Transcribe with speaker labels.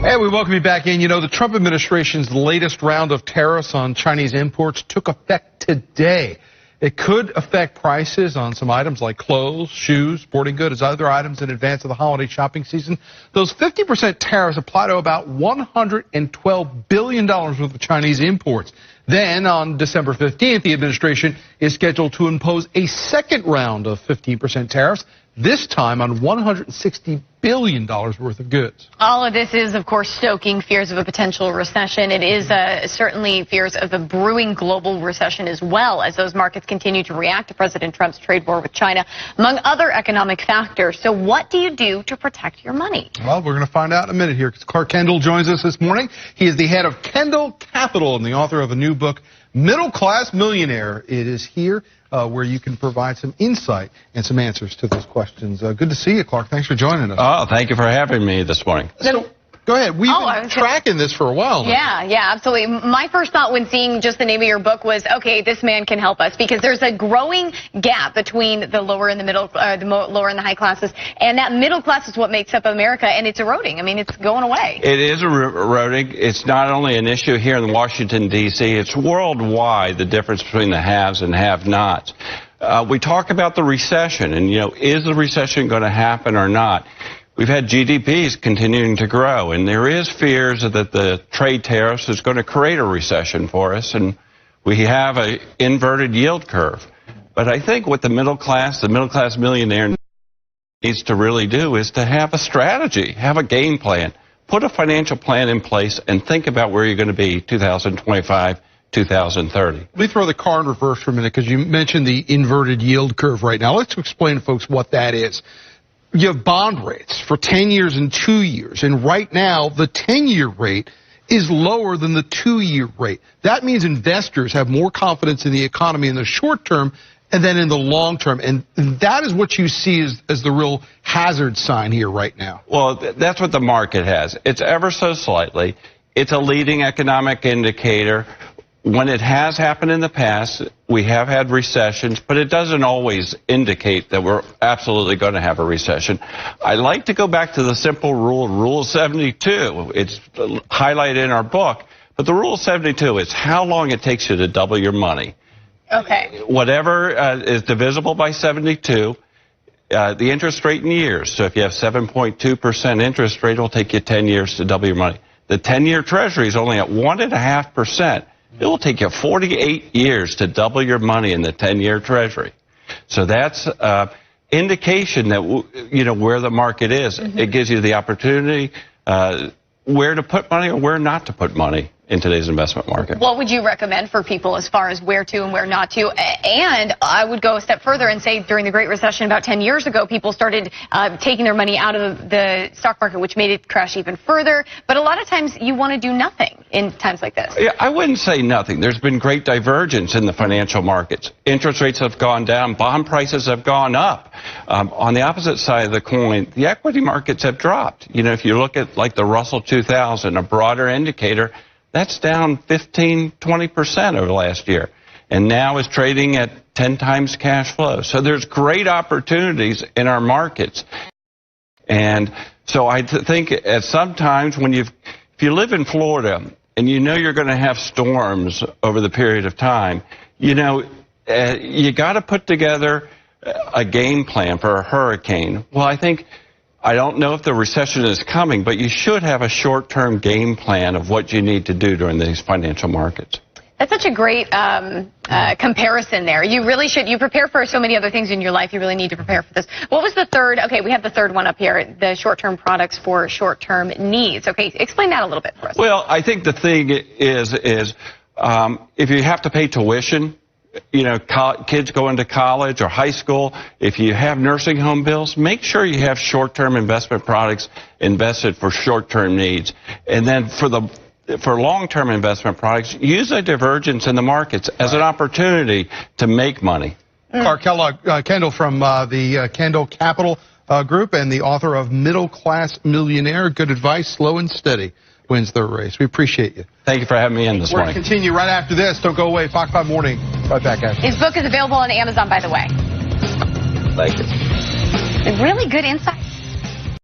Speaker 1: Hey, we welcome you back in. You know, the Trump administration's latest round of tariffs on Chinese imports took effect today. It could affect prices on some items like clothes, shoes, sporting goods, other items in advance of the holiday shopping season. Those 50% tariffs apply to about $112 billion worth of Chinese imports. Then, on December 15th, the administration is scheduled to impose a second round of 15% tariffs, this time on $160 billion worth of goods.
Speaker 2: All of this is, of course, stoking fears of a potential recession. It is certainly fears of a brewing global recession as well, as those markets continue to react to President Trump's trade war with China, among other economic factors. So what do you do to protect your money?
Speaker 1: Well, we're going to find out in a minute here, because Clark Kendall joins us this morning. He is the head of Kendall Capital and the author of a new book, Middle Class Millionaire. It is here where you can provide some insight and some answers to those questions. Good to see you, Clark. Thanks for joining us.
Speaker 3: Oh, thank you for having me this morning.
Speaker 1: So, go ahead. We've been tracking this for a while now.
Speaker 2: Yeah, absolutely. My first thought when seeing just the name of your book was, okay, this man can help us, because there's a growing gap between the lower and the middle, lower and the high classes, and that middle class is what makes up America, and it's eroding. I mean, it's going away.
Speaker 3: It is eroding. It's not only an issue here in Washington, D.C., it's worldwide, the difference between the haves and have-nots. We talk about the recession, and, you know, is the recession going to happen or not? We've had GDPs continuing to grow, and there is fears that the trade tariffs is going to create a recession for us, and we have an inverted yield curve. But I think what the middle class millionaire needs to really do is to have a strategy, have a game plan, put a financial plan in place, and think about where you're going to be 2025, 2030.
Speaker 1: Let me throw the car in reverse for a minute, because you mentioned the inverted yield curve right now. Let's explain to folks what that is. You have bond rates for 10 years and 2 years, and right now the 10-year rate is lower than the 2-year rate. That means investors have more confidence in the economy in the short term and then in the long term, and that is what you see as the real hazard sign here right now.
Speaker 3: Well, that's what the market has. It's ever so slightly. It's a leading economic indicator. When it has happened in the past, we have had recessions, but it doesn't always indicate that we're absolutely going to have a recession. I like to go back to the simple Rule 72. It's highlighted in our book, but the Rule of 72 is how long it takes you to double your money.
Speaker 2: Okay.
Speaker 3: Whatever is divisible by 72, the interest rate in years. So if you have 7.2% interest rate, it'll take you 10 years to double your money. The 10-year Treasury is only at 1.5%. It will take you 48 years to double your money in the 10-year Treasury. So that's indication that, you know, where the market is. Mm-hmm. It gives you the opportunity where to put money or where not to put money in today's investment market.
Speaker 2: What would you recommend for people as far as where to and where not to? And I would go a step further and say during the Great Recession about 10 years ago, people started taking their money out of the stock market, which made it crash even further. But a lot of times you want to do nothing in times like this.
Speaker 3: Yeah, I wouldn't say nothing. There's been great divergence in the financial markets. Interest rates have gone down. Bond prices have gone up. On the opposite side of the coin, the equity markets have dropped. You know, if you look at like the Russell 2000, a broader indicator, that's down 15-20% over the last year, and now is trading at 10 times cash flow. So there's great opportunities in our markets. And so I think at sometimes if you live in Florida and you know you're going to have storms over the period of time, you know, you got to put together a game plan for a hurricane. Well, I don't know if the recession is coming, but you should have a short-term game plan of what you need to do during these financial markets.
Speaker 2: That's such a great comparison there. You really should. You prepare for so many other things in your life. You really need to prepare for this. What was the third? Okay, we have the third one up here, the short-term products for short-term needs. Okay, explain that a little bit for us.
Speaker 3: Well, I think the thing is if you have to pay tuition, you know, kids go into college or high school, if you have nursing home bills, make sure you have short-term investment products invested for short-term needs. And then for long-term investment products, use a divergence in the markets as an opportunity to make money.
Speaker 1: Clark Kendall from the Kendall Capital Group and the author of Middle Class Millionaire. Good advice, slow and steady wins the race. We appreciate you.
Speaker 3: Thank you for having me in this morning.
Speaker 1: We're going to continue right after this. Don't go away. Fox 5 Morning. Right back at you.
Speaker 2: His book is available on Amazon, by the way.
Speaker 3: Thank you.
Speaker 2: Really good insight.